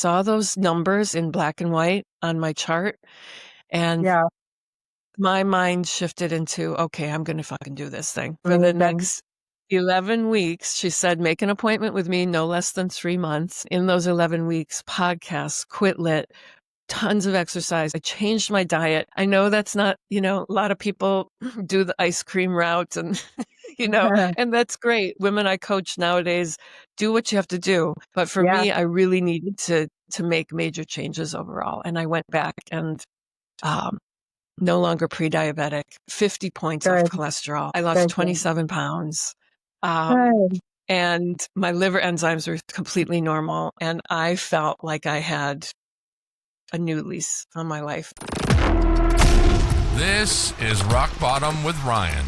saw those numbers in black and white on my chart, and Yeah. my mind shifted into, okay, I'm going to fucking do this thing. For the Amazing. next 11 weeks, she said, make an appointment with me, no less than 3 months. In those 11 weeks, podcasts, Quit Lit, tons of exercise. I changed my diet. I know that's not, a lot of people do the ice cream route and, and that's great. Women I coach nowadays do what you have to do. But for Yeah. me, I really needed to make major changes overall. And I went back and, no longer pre-diabetic, 50 points off Good. cholesterol. I lost Good. 27 pounds. Good. And my liver enzymes were completely normal. And I felt like I had a new lease on my life. This is Rock Bottom with Ryan.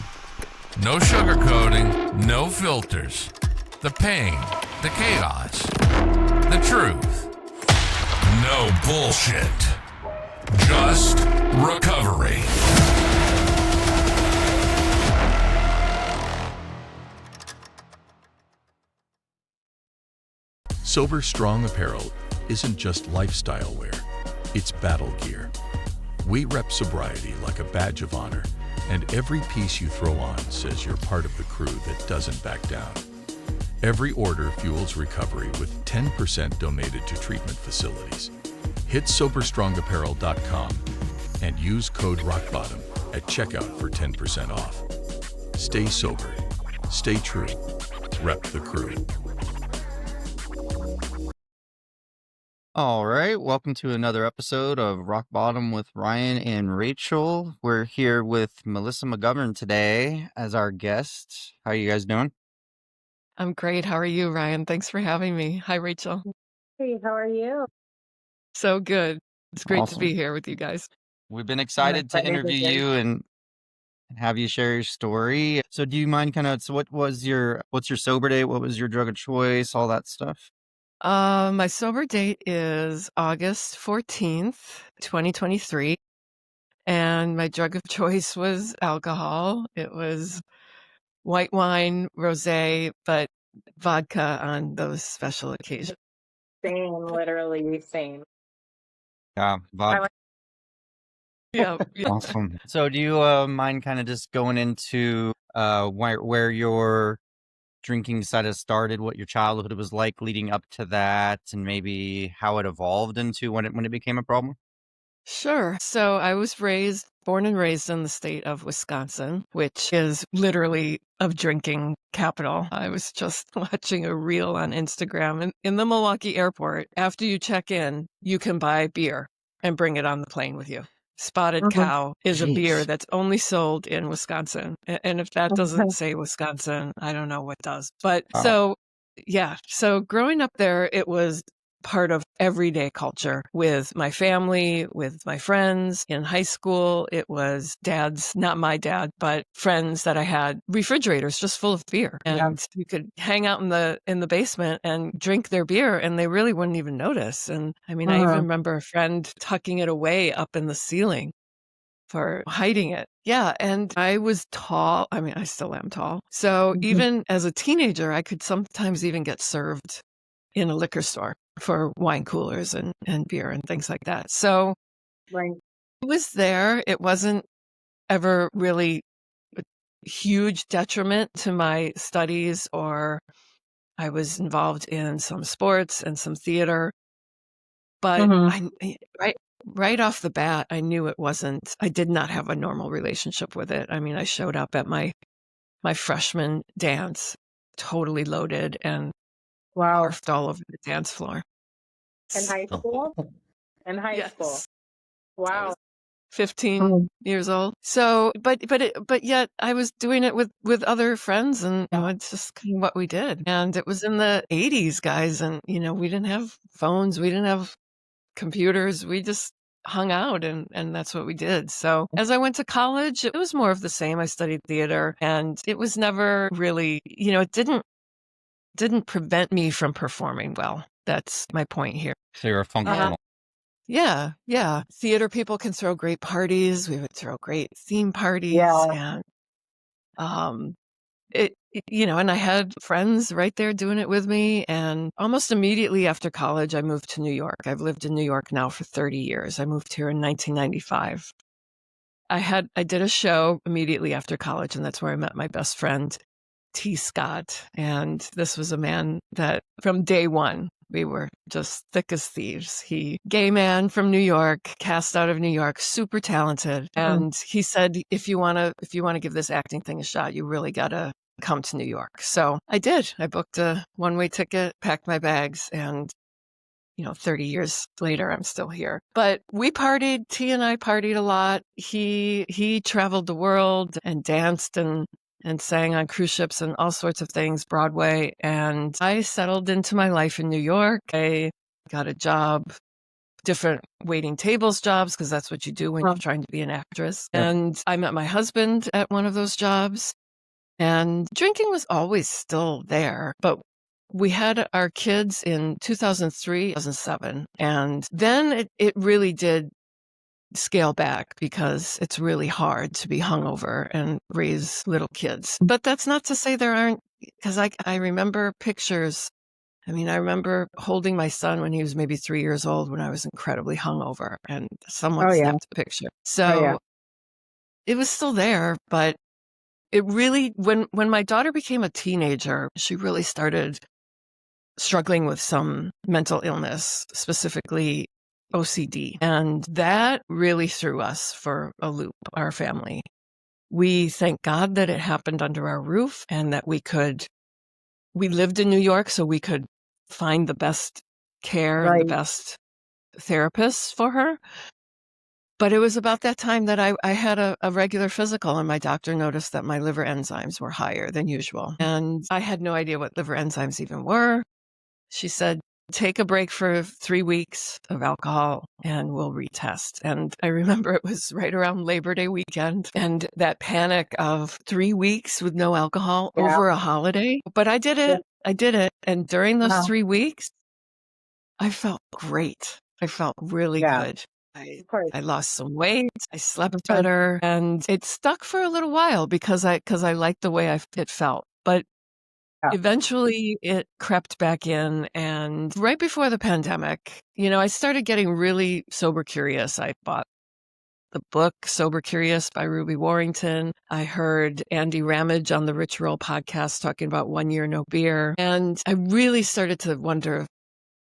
No sugarcoating, no filters. The pain, the chaos, the truth. No bullshit. Just recovery. Sober Strong apparel isn't just lifestyle wear, it's battle gear. We rep sobriety like a badge of honor, and every piece you throw on says you're part of the crew that doesn't back down. Every order fuels recovery with 10% donated to treatment facilities. Hit SoberStrongApparel.com and use code ROCKBOTTOM at checkout for 10% off. Stay sober, stay true, rep the crew. All right, welcome to another episode of Rock Bottom with Ryan and Rachel. We're here with Melissa McGovern today as our guest. How are you guys doing? I'm great. How are you, Ryan? Thanks for having me. Hi, Rachel. Hey, how are you? So good. It's great to Awesome. be here with you guys. We've been excited to excited to interview hear you and have you share your story. So do you mind what's your sober date? What was your drug of choice? All that stuff? My sober date is August 14th, 2023. And my drug of choice was alcohol. It was white wine, rosé, but vodka on those special occasions. Same, literally same. Yeah, vodka. Yeah. Awesome. So do you mind kind of just going into where your drinking side has started, what your childhood was like leading up to that, and maybe how it evolved into when it became a problem? Sure. So I was born and raised in the state of Wisconsin, which is literally a drinking capital. I was just watching a reel on Instagram in the Milwaukee airport. After you check in, you can buy beer and bring it on the plane with you. Spotted Cow is a beer Jeez. that's only sold in Wisconsin. And if that doesn't say Wisconsin, I don't know what does. But Wow. so growing up there, it was part of everyday culture with my family, with my friends. In high school, it was not my dad, but friends that I had refrigerators just full of beer. And you could hang out in the basement and drink their beer and they really wouldn't even notice. And I mean, I even remember a friend tucking it away up in the ceiling for hiding it. Yeah. And I was tall. I mean, I still am tall. So even as a teenager, I could sometimes even get served in a liquor store for wine coolers and beer and things like that. So Right. it was there. It wasn't ever really a huge detriment to my studies, or I was involved in some sports and some theater. But right off the bat, I knew I did not have a normal relationship with it. I mean, I showed up at my freshman dance totally loaded and barfed all over the dance floor. In high school? In high school. Wow. 15 years old. So, but yet I was doing it with other friends, and it's just kind of what we did. And it was in the 80s, guys, and we didn't have phones, we didn't have computers, we just hung out, and that's what we did. So as I went to college, it was more of the same. I studied theater, and it was never really, it didn't prevent me from performing well. That's my point here. So you're a functional. Yeah. Theater people can throw great parties. We would throw great theme parties, and and I had friends right there doing it with me. And almost immediately after college, I moved to New York. I've lived in New York now for 30 years. I moved here in 1995. I did a show immediately after college, and that's where I met my best friend, T. Scott. And this was a man that from day one, we were just thick as thieves. Gay man from New York, cast out of New York, super talented. And he said, if you want to give this acting thing a shot, you really got to come to New York. So I did. I booked a one-way ticket, packed my bags, and 30 years later, I'm still here. But we partied. T and I partied a lot. He traveled the world and danced and sang on cruise ships and all sorts of things, Broadway. And I settled into my life in New York. I got a job, different waiting tables jobs, because that's what you do when you're trying to be an actress. Yeah. And I met my husband at one of those jobs. And drinking was always still there, but we had our kids in 2003, 2007. And then it really did scale back, because it's really hard to be hungover and raise little kids. But that's not to say there aren't, because I remember pictures. I remember holding my son when he was maybe 3 years old, when I was incredibly hungover, and someone snapped a picture. So it was still there, but it really, when my daughter became a teenager, she really started struggling with some mental illness, specifically OCD. And that really threw us for a loop, our family. We thank God that it happened under our roof, and that we lived in New York, so we could find the best care and the best therapists for her. But it was about that time that I had a regular physical, and my doctor noticed that my liver enzymes were higher than usual. And I had no idea what liver enzymes even were. She said, take a break for 3 weeks of alcohol and we'll retest. And I remember it was right around Labor Day weekend, and that panic of 3 weeks with no alcohol over a holiday. But I did it. Yeah. I did it. And during those 3 weeks, I felt great. I felt really good. I lost some weight. I slept better, and it stuck for a little while because I liked the way it felt. But eventually it crept back in, and right before the pandemic, I started getting really sober curious. I bought the book Sober Curious by Ruby Warrington. I heard Andy Ramage on the Rich Roll podcast talking about 1 year no beer, and I really started to wonder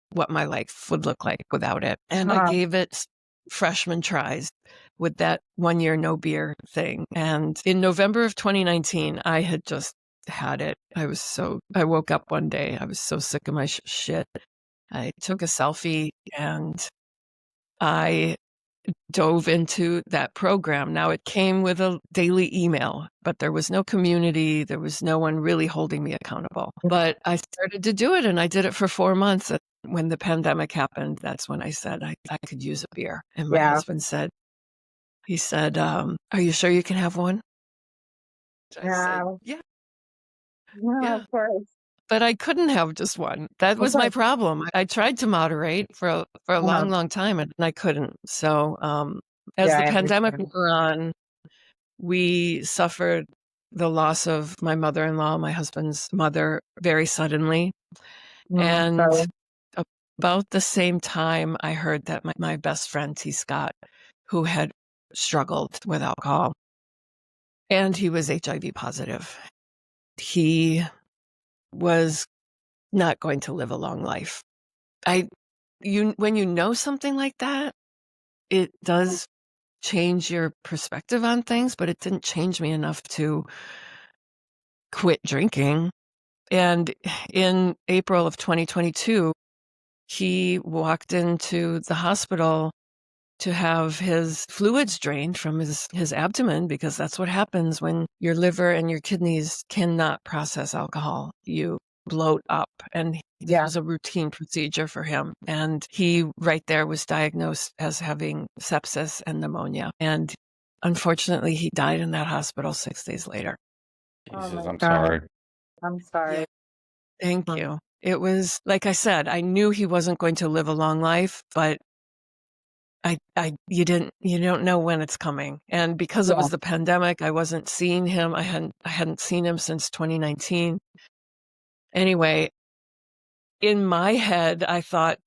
what my life would look like without it. And I gave it freshman tries with that 1 year no beer thing. And in November of 2019, I had just had it. I woke up one day, I was so sick of my shit. I took a selfie and I dove into that program. Now, it came with a daily email, but there was no community. There was no one really holding me accountable. But I started to do it, and I did it for 4 months. And when the pandemic happened, that's when I said I could use a beer. And my husband said, are you sure you can have one? I said, yeah, of course. But I couldn't have just one. That was my problem. I tried to moderate for a long, long time, and I couldn't. So as the pandemic wore on, we suffered the loss of my mother-in-law, my husband's mother, very suddenly. And about the same time, I heard that my best friend, T. Scott, who had struggled with alcohol, and he was HIV positive. He was not going to live a long life. When you know something like that, it does change your perspective on things, but it didn't change me enough to quit drinking. And in April of 2022, he walked into the hospital to have his fluids drained from his abdomen, because that's what happens when your liver and your kidneys cannot process alcohol. You bloat up, and this was a routine procedure for him. And he right there was diagnosed as having sepsis and pneumonia. And unfortunately, he died in that hospital 6 days later. Jesus, I'm sorry. I'm sorry. Yeah. Thank you. It was, like I said, I knew he wasn't going to live a long life, but you don't know when it's coming. And because it was the pandemic, I wasn't seeing him. I hadn't seen him since 2019. Anyway, in my head, I thought,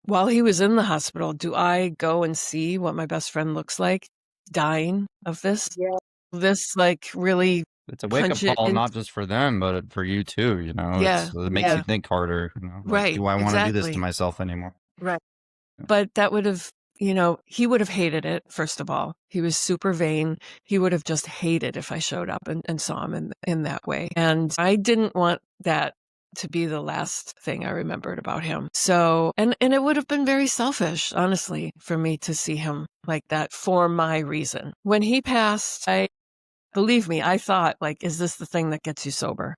while he was in the hospital, do I go and see what my best friend looks like dying of this? Yeah. This like really It's a wake-up call, not just for them, but for you too, you know? Yeah. It makes you think harder, you know? Like, Right, do I want to do this to exactly. myself anymore? Right. But that would have, he would have hated it, first of all. He was super vain. He would have just hated if I showed up and saw him in that way. And I didn't want that to be the last thing I remembered about him. So, and it would have been very selfish, honestly, for me to see him like that for my reason. When he passed, believe me, I thought, like, is this the thing that gets you sober?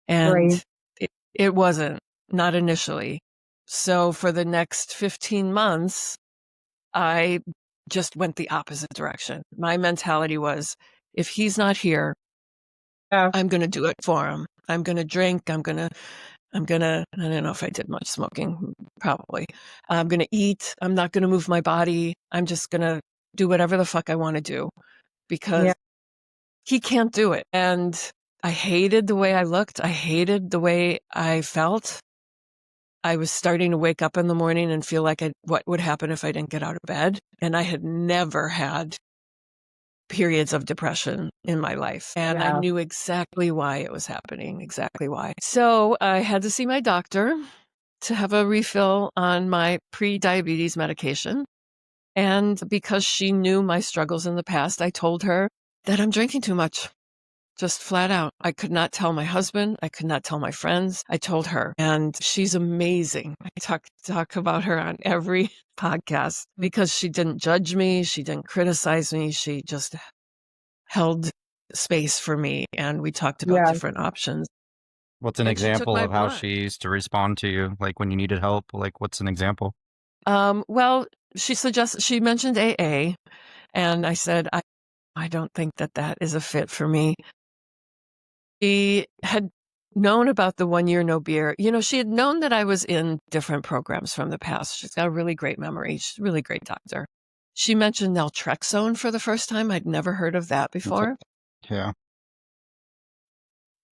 And it wasn't, not initially. So for the next 15 months, I just went the opposite direction. My mentality was, if he's not here, I'm going to do it for him. I'm going to drink. I don't know if I did much smoking, probably. I'm going to eat. I'm not going to move my body. I'm just going to do whatever the fuck I want to do because he can't do it. And I hated the way I looked. I hated the way I felt. I was starting to wake up in the morning and feel like what would happen if I didn't get out of bed. And I had never had periods of depression in my life. And I knew exactly why it was happening, exactly why. So I had to see my doctor to have a refill on my pre-diabetes medication. And because she knew my struggles in the past, I told her that I'm drinking too much. Just flat out. I could not tell my husband. I could not tell my friends. I told her, and she's amazing. I talk about her on every podcast because she didn't judge me. She didn't criticize me. She just held space for me, and we talked about different options. What's an example of how she used to respond to you? Like when you needed help? Like what's an example? Well, she mentioned AA, and I said, I don't think that is a fit for me. She had known about the 1 year no beer. She had known that I was in different programs from the past. She's got a really great memory. She's a really great doctor. She mentioned naltrexone for the first time. I'd never heard of that before. Yeah.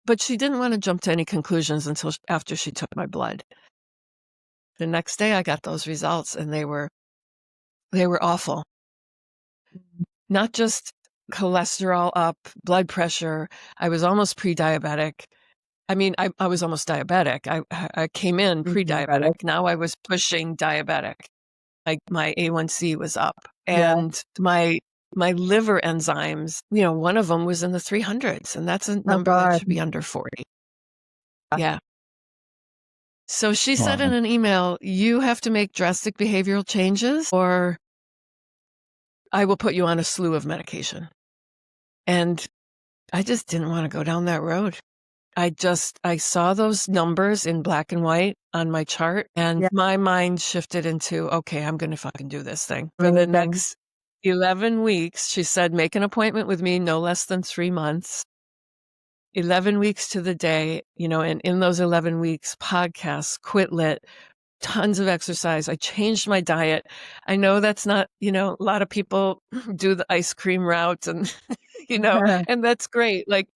But she didn't want to jump to any conclusions until after she took my blood. The next day I got those results and they were awful. Not just cholesterol up, blood pressure. I was almost pre-diabetic. I mean, I was almost diabetic. I came in pre-diabetic. Now I was pushing diabetic. Like my A1C was up, and my liver enzymes. One of them was in the 300s, and that's a number that should be under 40. Yeah. So she said in an email, "You have to make drastic behavioral changes, or I will put you on a slew of medication." And I just didn't want to go down that road. I saw those numbers in black and white on my chart, and my mind shifted into, okay, I'm going to fucking do this thing. For the next 11 weeks, she said, make an appointment with me no less than 3 months. 11 weeks to the day, and in those 11 weeks, podcasts, Quit Lit, tons of exercise. I changed my diet. I know that's not, a lot of people do the ice cream route and, and that's great. Like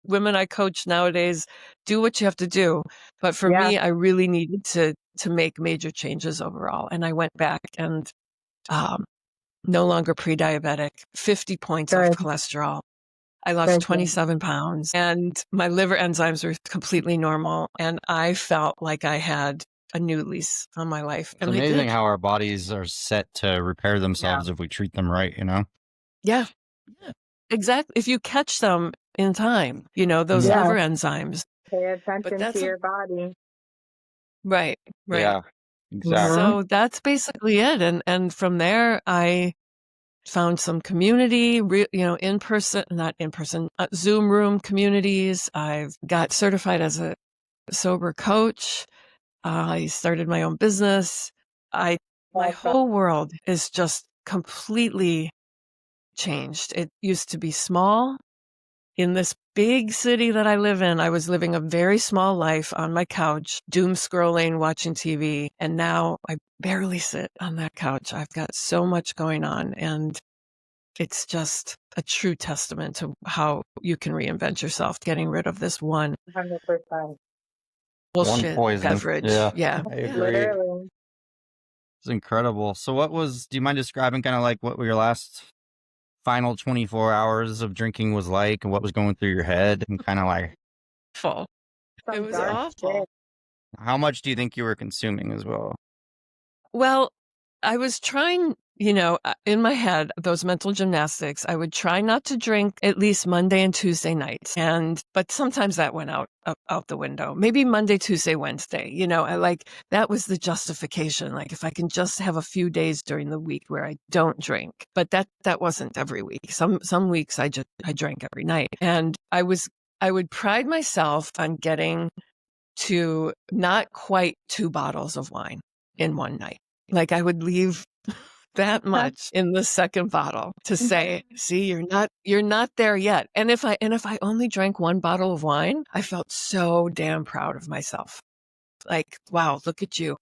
women I coach nowadays do what you have to do. But for me, I really needed to make major changes overall. And I went back and no longer pre-diabetic, 50 points off cholesterol. I lost 27 pounds and my liver enzymes were completely normal. And I felt like I had a new lease on my life. It's amazing how our bodies are set to repair themselves if we treat them right, Yeah, exactly. If you catch them in time, those liver enzymes. Pay attention to your body. Right. Yeah, exactly. So that's basically it. And from there, I found some community, Zoom room communities. I've got certified as a sober coach. I started my own business. My whole world is just completely changed. It used to be small in this big city that I live in, I was living a very small life on my couch, doom scrolling, watching TV. And now I barely sit on that couch. I've got so much going on. And it's just a true testament to how you can reinvent yourself, getting rid of this one 100%. bullshit poison. beverage. Yeah. I agree. Literally. It's incredible. So do you mind describing kind of like what your last final 24 hours of drinking was like and what was going through your head and kind of like Awful. It Some was dark awful. shit. how much do you think you were consuming as well? Well, I was trying, in my head, those mental gymnastics, I would try not to drink at least Monday and Tuesday nights. But sometimes that went out the window. Maybe Monday, Tuesday, Wednesday, that was the justification. Like if I can just have a few days during the week where I don't drink, but that wasn't every week. Some weeks I drank every night, and I would pride myself on getting to not quite 2 bottles of wine in one night. Like I would leave that much in the second bottle to say, see, you're not there yet. And if I only drank 1 bottle of wine, I felt so damn proud of myself. Like, wow, look at you.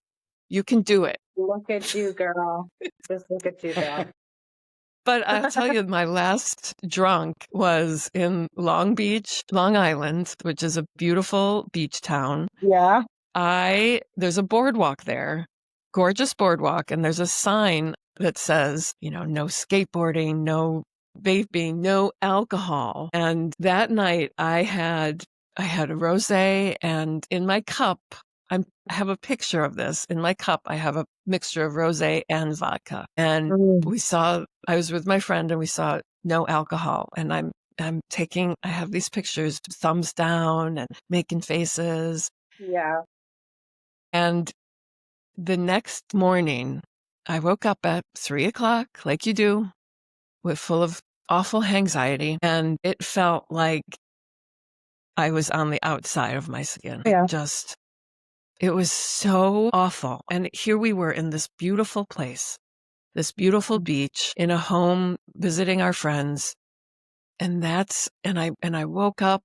You can do it. Look at you, girl. Just look at you, girl. But I'll tell you, my last drunk was in Long Beach, Long Island, which is a beautiful beach town. Yeah. There's a boardwalk there, gorgeous boardwalk, and there's a sign that says, no skateboarding, no vaping, no alcohol. And that night I had a rosé, and in my cup, I have a picture of this. In my cup, I have a mixture of rosé and vodka. And I was with my friend and we saw no alcohol. And I have these pictures, thumbs down and making faces. Yeah. And the next morning, I woke up at 3:00, like you do, full of awful anxiety. And it felt like I was on the outside of my skin. Yeah. It was so awful. And here we were in this beautiful place, this beautiful beach, in a home visiting our friends. And I woke up.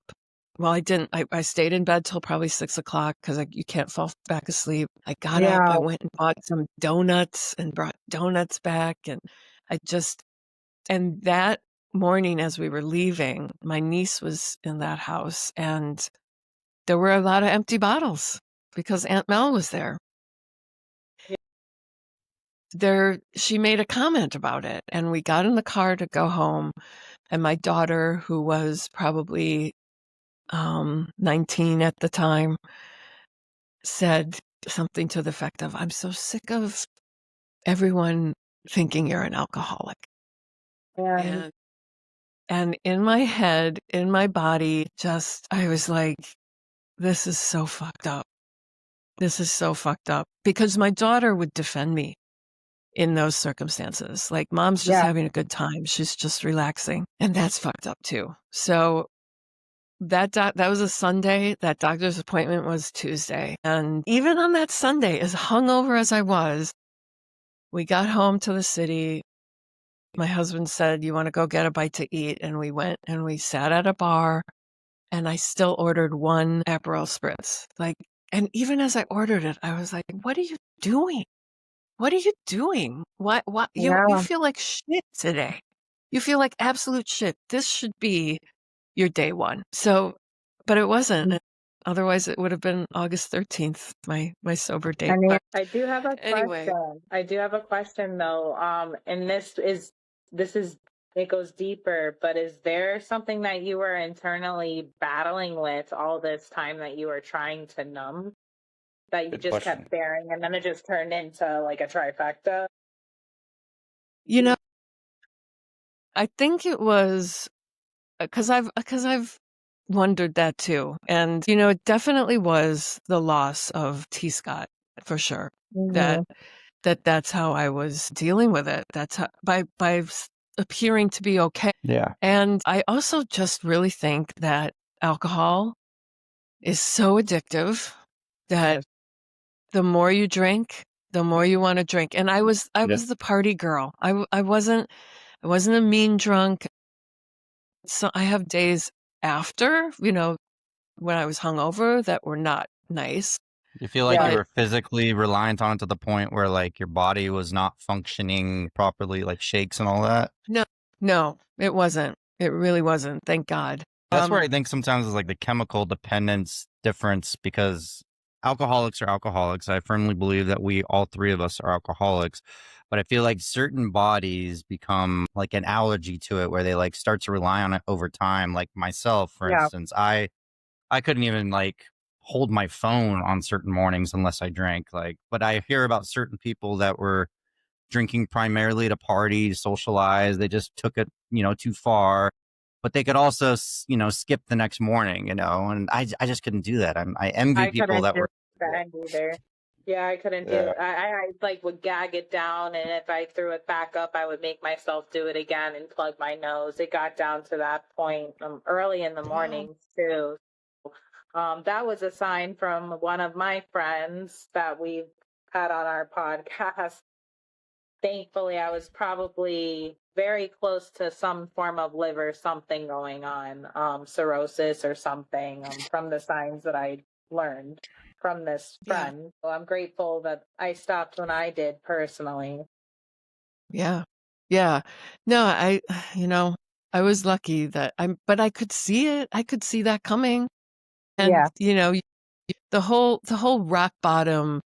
Well, I didn't. I stayed in bed till probably 6:00 because you can't fall back asleep. I got up. I went and bought some donuts and brought donuts back. And that morning as we were leaving, my niece was in that house and there were a lot of empty bottles because Aunt Mel was there. She made a comment about it, and we got in the car to go home. And my daughter, who was probably 19 at the time, said something to the effect of, "I'm so sick of everyone thinking you're an alcoholic." Yeah. And in my head, in my body, I was like, this is so fucked up. This is so fucked up. Because my daughter would defend me in those circumstances. Like, mom's just having a good time. She's just relaxing. And that's fucked up too. So that was a Sunday. That doctor's appointment was Tuesday. And even on that Sunday, as hungover as I was, we got home to the city. My husband said, "You want to go get a bite to eat?" And we went and we sat at a bar, and I still ordered 1 Aperol Spritz. And even as I ordered it, I was like, what are you doing? What are you doing? What? You feel like shit today. You feel like absolute shit. This should be your day one. So, but it wasn't. Otherwise, it would have been August 13th, my sober date. I do have a question. I do have a question though. And this is it goes deeper, but is there something that you were internally battling with all this time that you were trying to numb, that you just kept bearing, and then it just turned into like a trifecta? I think it was because I've wondered that too. And, it definitely was the loss of T. Scott, for sure. That's how I was dealing with it. That's how, by appearing to be okay. Yeah. And I also just really think that alcohol is so addictive that the more you drink, the more you want to drink. And I was the party girl. I wasn't a mean drunk. So I have days after, when I was hungover that were not nice. You feel like you But were physically reliant on it to the point where like your body was not functioning properly, like shakes and all that? no, it wasn't. It really wasn't. Thank God. That's where I think sometimes is like the chemical dependence difference, because alcoholics are alcoholics. I firmly believe that all three of us are alcoholics, but I feel like certain bodies become like an allergy to it where they like start to rely on it over time. Like myself, for Yeah. instance, I couldn't even like hold my phone on certain mornings unless I drank. Like, but I hear about certain people that were drinking primarily to party, socialize. They just took it, too far, but they could also, skip the next morning, and I just couldn't do that. I envy I people couldn't that do were. that either. Yeah, I couldn't do it. I like would gag it down, and if I threw it back up, I would make myself do it again and plug my nose. It got down to that point early in the mornings too. That was a sign from one of my friends that we've had on our podcast. Thankfully, I was probably very close to some form of liver something going on, cirrhosis or something, from the signs that I learned from this Yeah. friend. So I'm grateful that I stopped when I did personally. Yeah. Yeah. No, I was lucky but I could see it. I could see that coming. And, the whole rock bottom,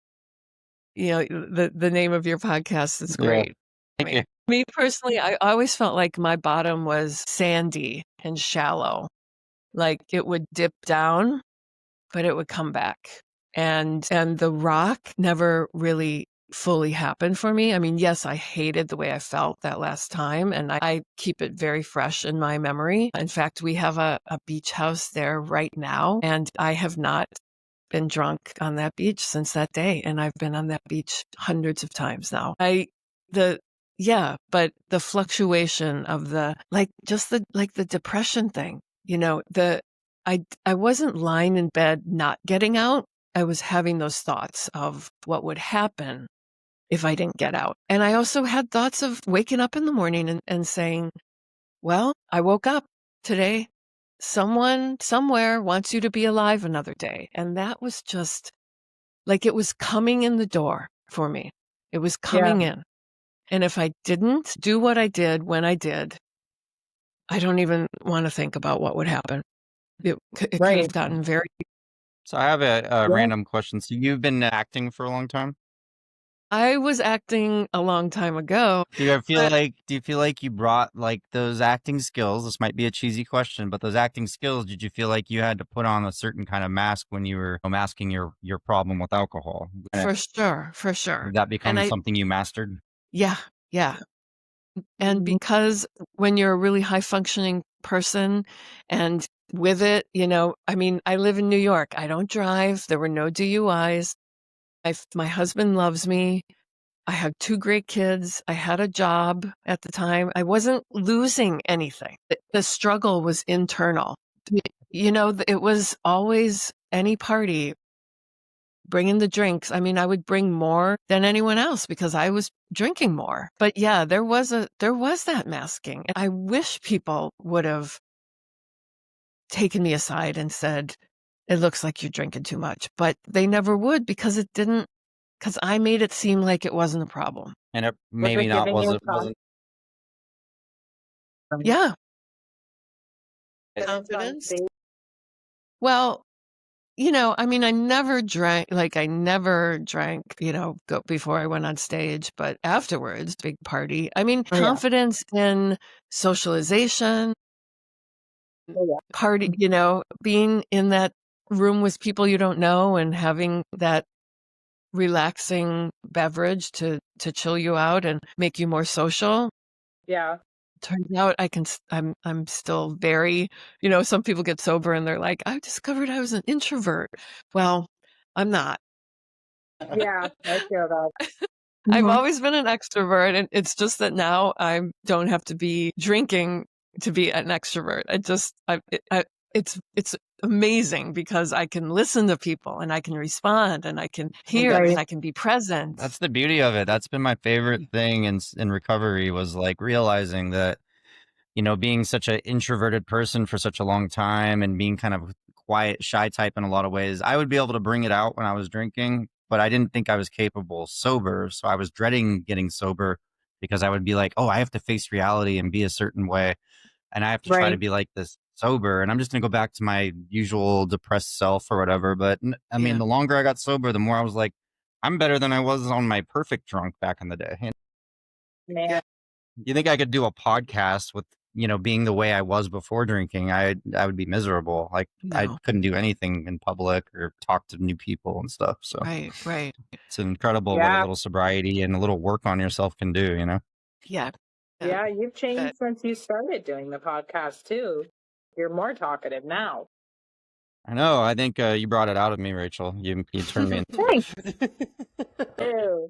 the name of your podcast is Yeah. great. Thank you. Me personally, I always felt like my bottom was sandy and shallow. Like it would dip down, but it would come back. And the rock never really fully happened for me. I mean, yes, I hated the way I felt that last time, and I keep it very fresh in my memory. In fact, we have a beach house there right now, and I have not been drunk on that beach since that day. And I've been on that beach hundreds of times now. But the fluctuation of the depression thing, I wasn't lying in bed not getting out. I was having those thoughts of what would happen if I didn't get out. And I also had thoughts of waking up in the morning and saying, well, I woke up today. Someone somewhere wants you to be alive another day. And that was just like it was coming in the door for me. It was coming in. And if I didn't do what I did when I did, I don't even want to think about what would happen. It could have gotten very. So I have a random question. So you've been acting for a long time? I was acting a long time ago. Do you feel like you brought like those acting skills? This might be a cheesy question, but those acting skills, did you feel like you had to put on a certain kind of mask when you were masking your problem with alcohol? For sure. Did that become something you mastered? Yeah. And because when you're a really high functioning person and with it, I live in New York. I don't drive. There were no DUIs. My husband loves me. I had 2 great kids. I had a job at the time. I wasn't losing anything. The struggle was internal. It was always any party, bringing the drinks. I mean, I would bring more than anyone else because I was drinking more. But yeah, there was that masking. And I wish people would have taken me aside and said, it looks like you're drinking too much. But they never would because I made it seem like it wasn't a problem. And it maybe not wasn't. Yeah. Confidence. Well, I never drank, before I went on stage, but afterwards, big party. Confidence in socialization, party, being in that room with people you don't know and having that relaxing beverage to chill you out and make you more social. Yeah. Turns out I'm still very, some people get sober and they're like, I discovered I was an introvert. Well, I'm not. Yeah, I feel that. I've always been an extrovert, and it's just that now I don't have to be drinking to be an extrovert. It's amazing because I can listen to people and I can respond and I can hear and I can be present. That's the beauty of it. That's been my favorite thing in recovery, was like realizing that being such an introverted person for such a long time and being kind of quiet, shy type in a lot of ways, I would be able to bring it out when I was drinking, but I didn't think I was capable sober. So I was dreading getting sober because I would be like, oh, I have to face reality and be a certain way. And I have to try to Right. be like this sober. And I'm just going to go back to my usual depressed self or whatever. But I mean, Yeah. the longer I got sober, the more I was like, I'm better than I was on my perfect drunk back in the day. And Man. you think I could do a podcast with, being the way I was before drinking? I would be miserable. Like I No. couldn't do anything in public or talk to new people and stuff. So Right. it's incredible what a Yeah. little sobriety and a little work on yourself can do, Yeah. Yeah, you've changed But- since you started doing the podcast too. You're more talkative now. I know. I think you brought it out of me, Rachel. You turned me in. Thanks. Ew.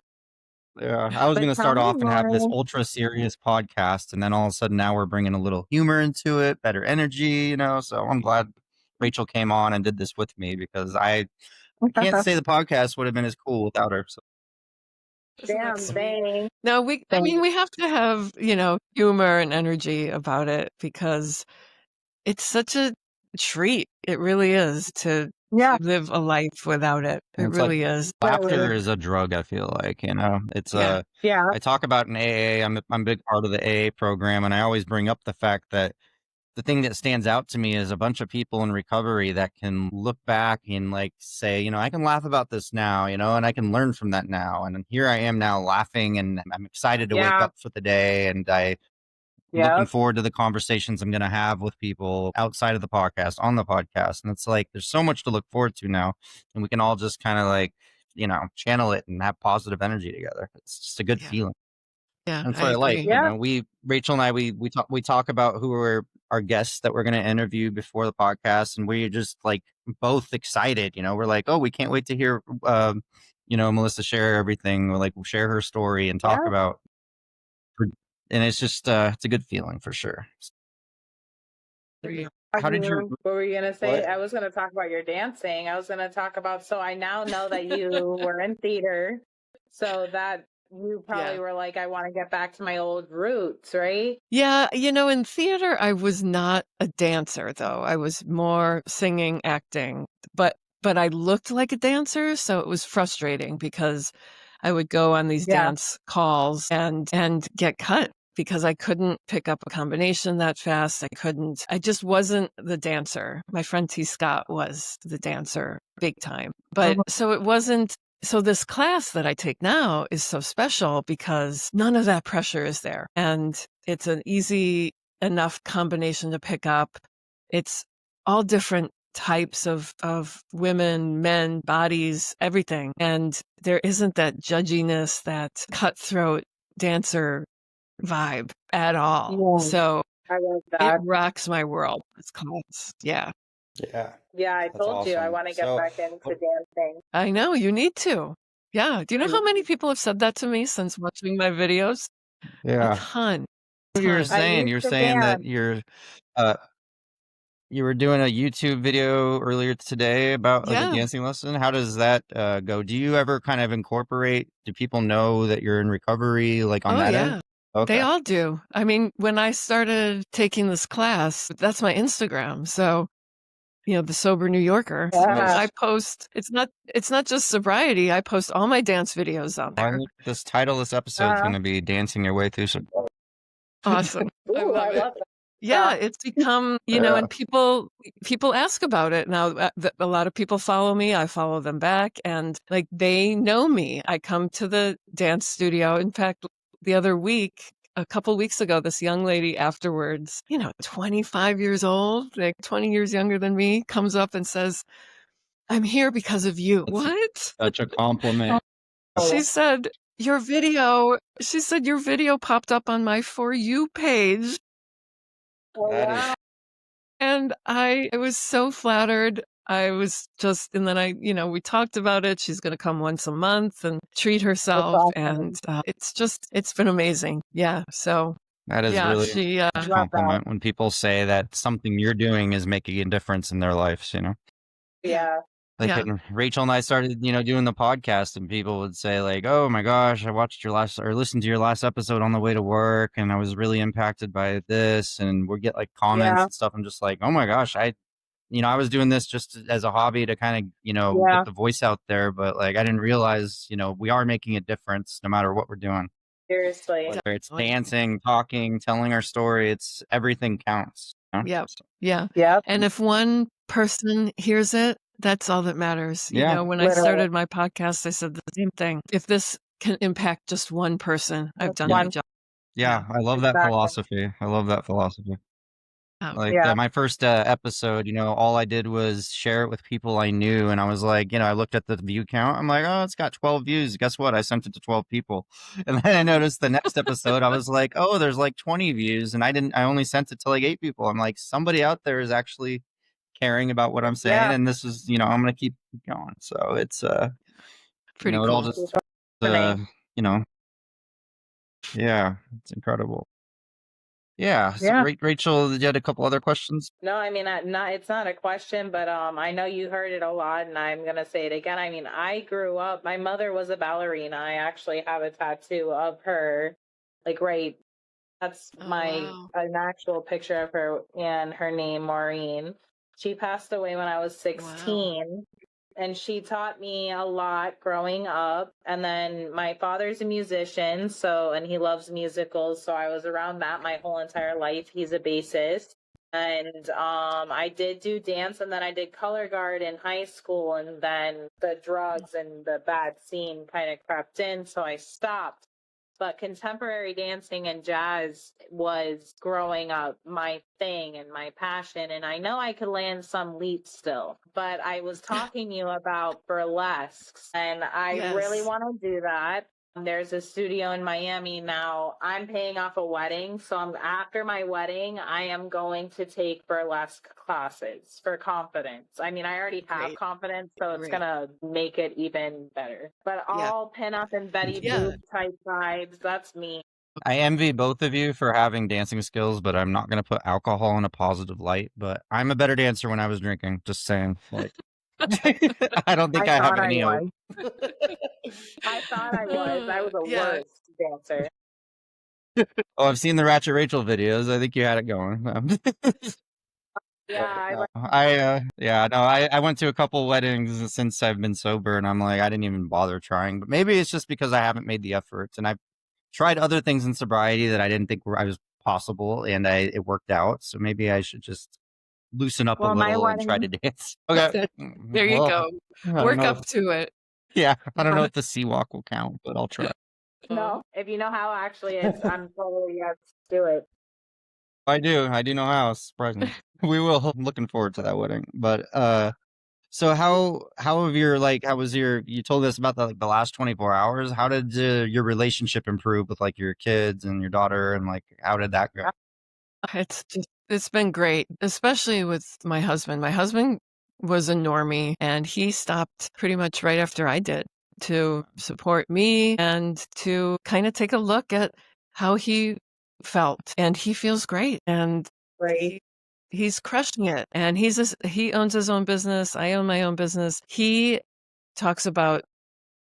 Yeah, I was But going to start tell me off and have this more. ultra serious podcast, and then all of a sudden now we're bringing a little humor into it, better energy, So I'm glad Rachel came on and did this with me because I can't say the podcast would have been as cool without her. So Isn't that Damn, sweet? dang. No, I mean, we have to have, humor and energy about it because it's such a treat. It really is to Yeah. live a life without it. It it's like really is. laughter is a drug. I feel like it's Yeah. Yeah. I talk about in AA. I'm a big part of the AA program, and I always bring up the fact that the thing that stands out to me is a bunch of people in recovery that can look back and like say, I can laugh about this now, and I can learn from that now. And here I am now laughing, and I'm excited to wake Yeah. up for the day, and I'm looking forward to the conversations I'm going to have with people outside of the podcast, on the podcast. And it's like there's so much to look forward to now, and we can all just kind of like channel it and have positive energy together. It's just a good Yeah. feeling. Yeah, That's I what I like. agree. Yeah. Rachel and I, we talk about who are our guests that we're going to interview before the podcast, and we're just like both excited. We're like, oh, we can't wait to hear, Melissa share everything. We're like, we'll share her story and talk Yeah. about, and it's just, it's a good feeling for sure. How did you? What were you gonna say? What? I was gonna talk about your dancing. I was gonna talk about. So I now know that you were in theater, so that you probably Yeah. were like, I want to get back to my old roots, right? Yeah, in theater, I was not a dancer, though. I was more singing, acting, but I looked like a dancer, so it was frustrating because I would go on these Yeah. dance calls and get cut because I couldn't pick up a combination that fast. I just wasn't the dancer. My friend T. Scott was the dancer big time. But so it wasn't. So this class that I take now is so special because none of that pressure is there. And it's an easy enough combination to pick up. It's all different types of women, men, bodies, everything. And there isn't that judginess, that cutthroat dancer vibe at all. Yeah. So I love it that. rocks my world. It's class. Yeah. Yeah. Yeah, I That's told you I awesome. want to get So- back into dancing. I know, you need to. Yeah. Do you know how many people have said that to me since watching my videos? A Yeah. ton. You were ton. saying, used to that dance. you were doing a YouTube video earlier today about like Yeah. a dancing lesson. How does that go? Do you ever kind of incorporate? Do people know that you're in recovery, like on Oh, that yeah. end? Okay. They all do. I mean, when I started taking this class, that's my Instagram. So, the Sober New Yorker. So Yeah. I post. It's not just sobriety. I post all my dance videos on I there. think this title, this episode is Uh-huh. going to be "Dancing Your Way Through Some." Awesome. I Ooh, love I it. love that. Yeah, it's become, Yeah. and people ask about it now. A lot of people follow me. I follow them back, and like they know me. I come to the dance studio. In fact, the other week, a couple weeks ago, this young lady afterwards, 25 years old, like 20 years younger than me, comes up and says, "I'm here because of you." That's What? such a compliment. She said, your video popped up on my For You page. Oh, That is- wow. And I was so flattered. I was just, and then we talked about it. She's going to come once a month and treat herself. awesome. And it's been amazing. Yeah. So, That is yeah, really she, a Love that. compliment when people say that something you're doing is making a difference in their lives. Yeah. Like, Yeah. and Rachel and I started, doing the podcast, and people would say like, "Oh my gosh, I watched your last or listened to your last episode on the way to work, and I was really impacted by this." And we'll get like comments Yeah. and stuff. I'm just like, "Oh my gosh, I was doing this just as a hobby to kind of, Yeah. get the voice out there, but like I didn't realize, we are making a difference no matter what we're doing. Seriously. Whether it's Definitely. dancing, talking, telling our story, it's everything counts. Yep. So, Yeah. Yep. And if one person hears it, that's all that matters. Yeah. When I Literally. started my podcast, I said the same thing. If this can impact just one person, I've done my One. job. yeah, I love that Exactly. philosophy. I love that philosophy. Like Yeah. my first episode, all I did was share it with people I knew, and I was like, I looked at the view count. I'm like, oh, it's got 12 views. Guess what? I sent it to 12 people, and then I noticed the next episode, I was like, oh, there's like 20 views, and I only sent it to like 8 people. I'm like, somebody out there is actually caring about what I'm saying, Yeah. and this is, I'm gonna keep going. So it's Pretty it all cool. just Fascinating. yeah, it's incredible. Yeah. So Yeah. Rachel, you had a couple other questions? No, I mean, it's not a question, but I know you heard it a lot, and I'm gonna say it again. I mean, I grew up. My mother was a ballerina. I actually have a tattoo of her, like right. That's Oh, wow. an actual picture of her, and her name Maureen. She passed away when I was 16. And she taught me a lot growing up. And then my father's a musician, and he loves musicals. So I was around that my whole entire life. He's a bassist. And I did do dance, and then I did color guard in high school. And then the drugs and the bad scene kind of crept in. So I stopped. But contemporary dancing and jazz was growing up my thing and my passion. And I know I could land some leaps still, but I was talking to you about burlesques, and I really Yes. want to do that. There's a studio in Miami now. I'm paying off a wedding. So after my wedding, I am going to take burlesque classes for confidence. I mean, I already have Great. confidence, so it's Great. going to make it even better. But Yeah. all pin up and Betty Yeah. Boop type vibes, that's me. I envy both of you for having dancing skills, but I'm not going to put alcohol in a positive light. But I'm a better dancer when I was drinking. Just saying. Like, I don't think I have thought I any hope. was. I thought I was. I was the Yeah. worst dancer. Oh, I've seen the Ratchet Rachel videos. I think you had it going. Yeah, I went to a couple weddings since I've been sober, and I'm like, I didn't even bother trying. But maybe it's just because I haven't made the effort, and I've tried other things in sobriety that I didn't think I was possible, and it worked out. So maybe I should just loosen up a Well, my little and try to wedding, dance. Okay. There you Well, go. I don't Work know. up to it. Yeah, I don't know if the sea walk will count, but I'll try. no, if you know how actually it's, I'm totally yes, do it. I do know how. It's surprising. We will. I'm looking forward to that wedding. But so how have how was you told us about the last 24 hours? How did your relationship improve with like your kids and your daughter, and like how did that go? It's been great, especially with my husband. My husband was a normie, and he stopped pretty much right after I did to support me and to kind of take a look at how he felt. And he feels great, and Right. he's crushing it. And he owns his own business. I own my own business. He talks about,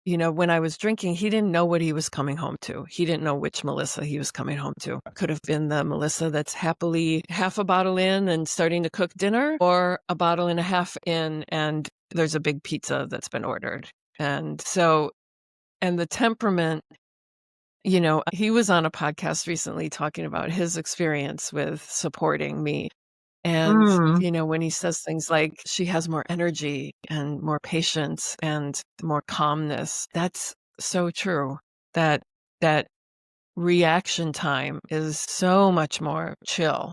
when I was drinking, he didn't know what he was coming home to. He didn't know which Melissa he was coming home to. Could have been the Melissa that's happily half a bottle in and starting to cook dinner, or a bottle and a half in and there's a big pizza that's been ordered. And so, and the temperament, he was on a podcast recently talking about his experience with supporting me. And, when he says things like she has more energy and more patience and more calmness, that's so true. That reaction time is so much more chill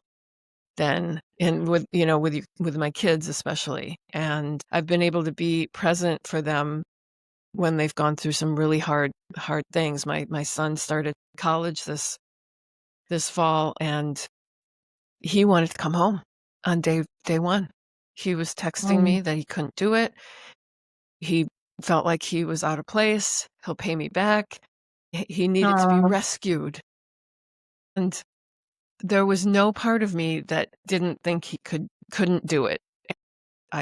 than with my kids especially. And I've been able to be present for them when they've gone through some really hard things. My son started college this fall, and he wanted to come home on day one. He was texting me that he couldn't do it. He felt like he was out of place. He'll pay me back. He needed to be rescued. And there was no part of me that didn't think he couldn't do it.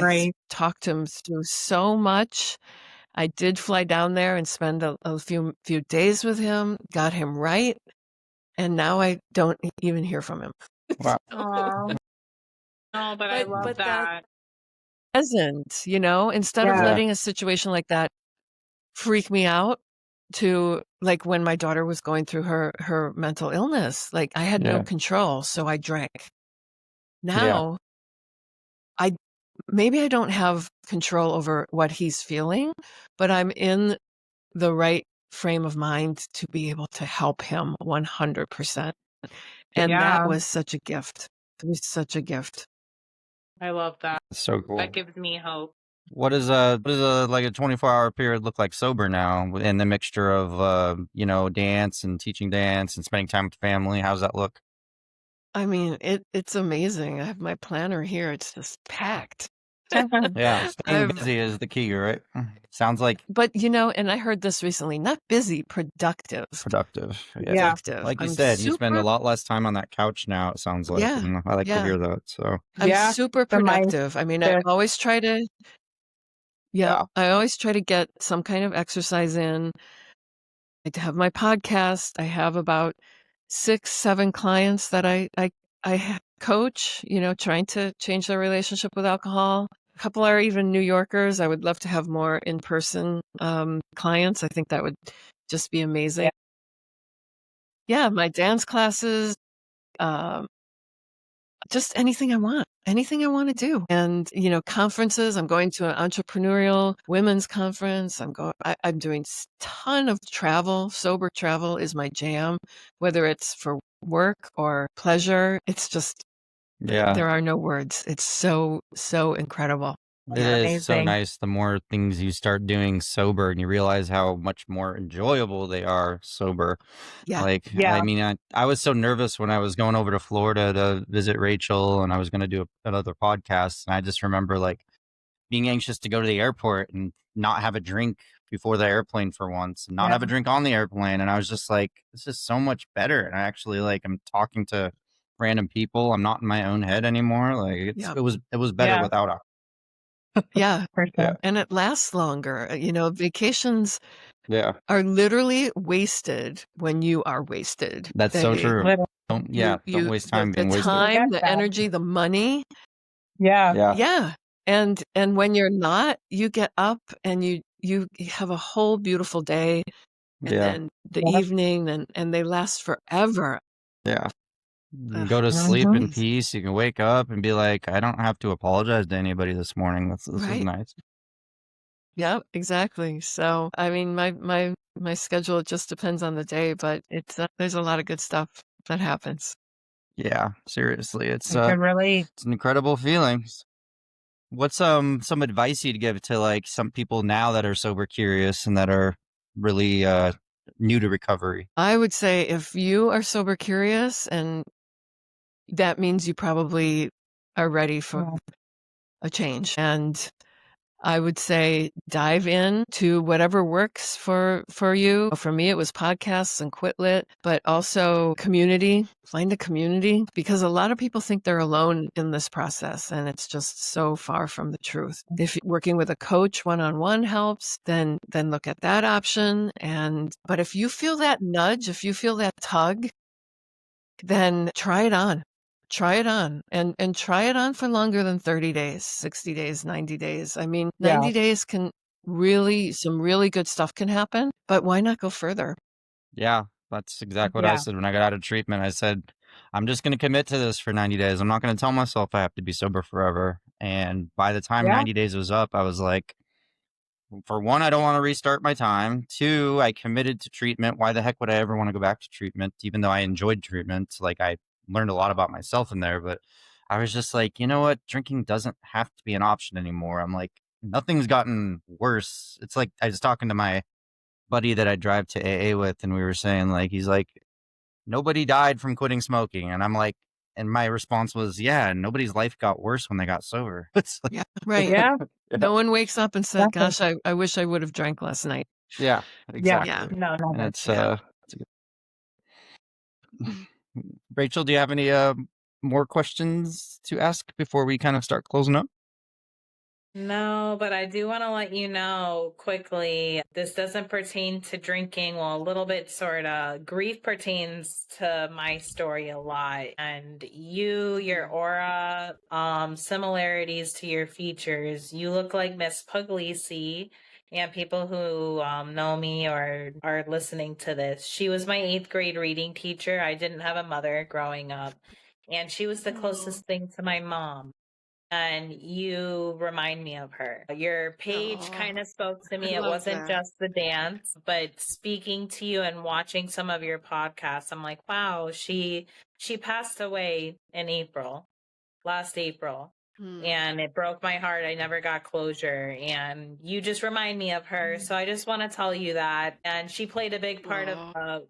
Right. talked him through so much. I did fly down there and spend a few days with him, got him right, and now I don't even hear from him. Wow. Oh, no, but I love But that that. doesn't, instead of Yeah. letting a situation like that freak me out to like when my daughter was going through her mental illness, like I had no Yeah. control, so I drank. Yeah. Now, maybe I don't have control over what he's feeling, but I'm in the right frame of mind to be able to help him 100%. And that Yeah. was such a gift. It was such a gift. I love that. So cool. That gives me hope. What does a like a 24-hour period look like sober now in the mixture of dance and teaching dance and spending time with family? How's that look? I mean, it's amazing. I have my planner here. It's just packed. Yeah, staying I've busy is the key, right? Sounds like But, and I heard this recently, not busy, productive. productive. Yeah. Yeah. Productive. Like you I'm said, you spend a super lot less time on that couch now, it sounds like. Yeah, And I like to yeah. hear that. So I'm Yeah. super The mind productive. I mean, I shift. always try to yeah. I always try to get some kind of exercise in. I have my podcast. I have about 6, 7 clients that I coach, trying to change their relationship with alcohol. A couple are even New Yorkers. I would love to have more in-person clients. I think that would just be amazing. Yeah, my dance classes, um, just anything I want to do. And, conferences, I'm going to an entrepreneurial women's conference. I'm doing ton of travel. Sober travel is my jam, whether it's for work or pleasure. It's just, Yeah. there are no words. It's so, so incredible. It is so Amazing. nice the more things you start doing sober and you realize how much more enjoyable they are sober. Yeah. Like, Yeah. I mean, I was so nervous when I was going over to Florida to visit Rachel and I was going to do another podcast. And I just remember like being anxious to go to the airport and not have a drink before the airplane for once and not Yeah. have a drink on the airplane. And I was just like, this is so much better. And I actually I'm talking to random people. I'm not in my own head anymore. Like Yeah. it was better Yeah. without alcohol. Yeah. For Yeah. sure. And it lasts longer. Vacations Yeah. are literally wasted when you are wasted. That's so They, true. Little. Don't waste time the being wasted. time, Forget the that. energy, the money. Yeah. Yeah. Yeah. And when you're not, you get up and you have a whole beautiful day and Yeah. then the Yep. evening and they last forever. Yeah. You can Ugh, go to sleep in Mhm. amazing. peace. You can wake up and be like, I don't have to apologize to anybody this morning. This is Right. nice. Yeah, exactly. So, I mean, my schedule, it just depends on the day, but it's there's a lot of good stuff that happens. Yeah, seriously. It's I can relate. it's an incredible feeling. What's some advice you'd give to like some people now that are sober curious and that are really new to recovery? I would say if you are sober curious, and that means you probably are ready for Yeah. a change. And I would say dive in to whatever works for you. For me, it was podcasts and Quit Lit, but also community. Find a community because a lot of people think they're alone in this process, and it's just so far from the truth. If working with a coach one-on-one helps, then look at that option. But if you feel that nudge, if you feel that tug, then try it on. Try it on and try it on for longer than 30 days, 60 days, 90 days. I mean, Yeah. 90 days some really good stuff can happen, but why not go further? Yeah, that's exactly what I Yeah. said when I got out of treatment. I said, I'm just going to commit to this for 90 days. I'm not going to tell myself I have to be sober forever. And by the time Yeah. 90 days was up, I was like, for one, I don't want to restart my time. Two, I committed to treatment. Why the heck would I ever want to go back to treatment, even though I enjoyed treatment? Like I learned a lot about myself in there, but I was just like, you know what? Drinking doesn't have to be an option anymore. I'm like, nothing's gotten worse. It's like I was talking to my buddy that I drive to AA with, and we were saying like, he's like, nobody died from quitting smoking. And I'm like, and my response was, yeah, nobody's life got worse when they got sober. It's like, Yeah, right. Yeah. No one wakes up and said, Exactly. gosh, I wish I would have drank last night. yeah, Yeah. exactly. No, And never. it's Yeah. it's a good... Rachel, do you have any more questions to ask before we kind of start closing up? No, but I do want to let you know quickly, this doesn't pertain to drinking. Well, a little bit sort of. Grief pertains to my story a lot. And your aura, similarities to your features. You look like Miss Puglisi. And people who know me or are listening to this, she was my 8th grade reading teacher. I didn't have a mother growing up. And she was the closest thing to my mom. And you remind me of her. Your page kind of spoke to me. It wasn't just the dance, but speaking to you and watching some of your podcasts, I'm like, wow, she passed away in last April. And it broke my heart. I never got closure. And you just remind me of her. So I just want to tell you that. And she played a big part of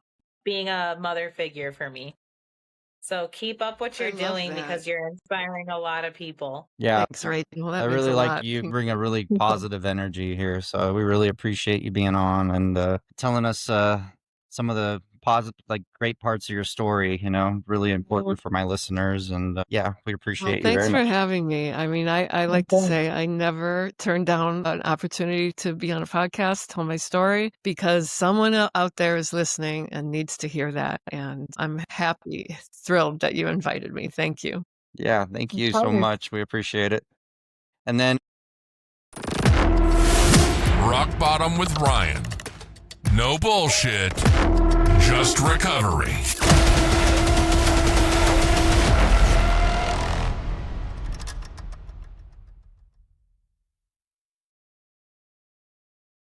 being a mother figure for me. So keep up what you're doing because you're inspiring a lot of people. Yeah, Thanks, Rachel. That I means really a like lot. you bring a really positive energy here. So we really appreciate you being on and telling us some of the positive, like great parts of your story, really important for my listeners. And yeah, we appreciate you Thanks very for much. having me. I mean, I like to say I never turned down an opportunity to be on a podcast, tell my story, because someone out there is listening and needs to hear that. And I'm happy, thrilled that you invited me. Thank you. Yeah, thank you so much. We appreciate it. And then Rock Bottom with Ryan. No bullshit, just recovery.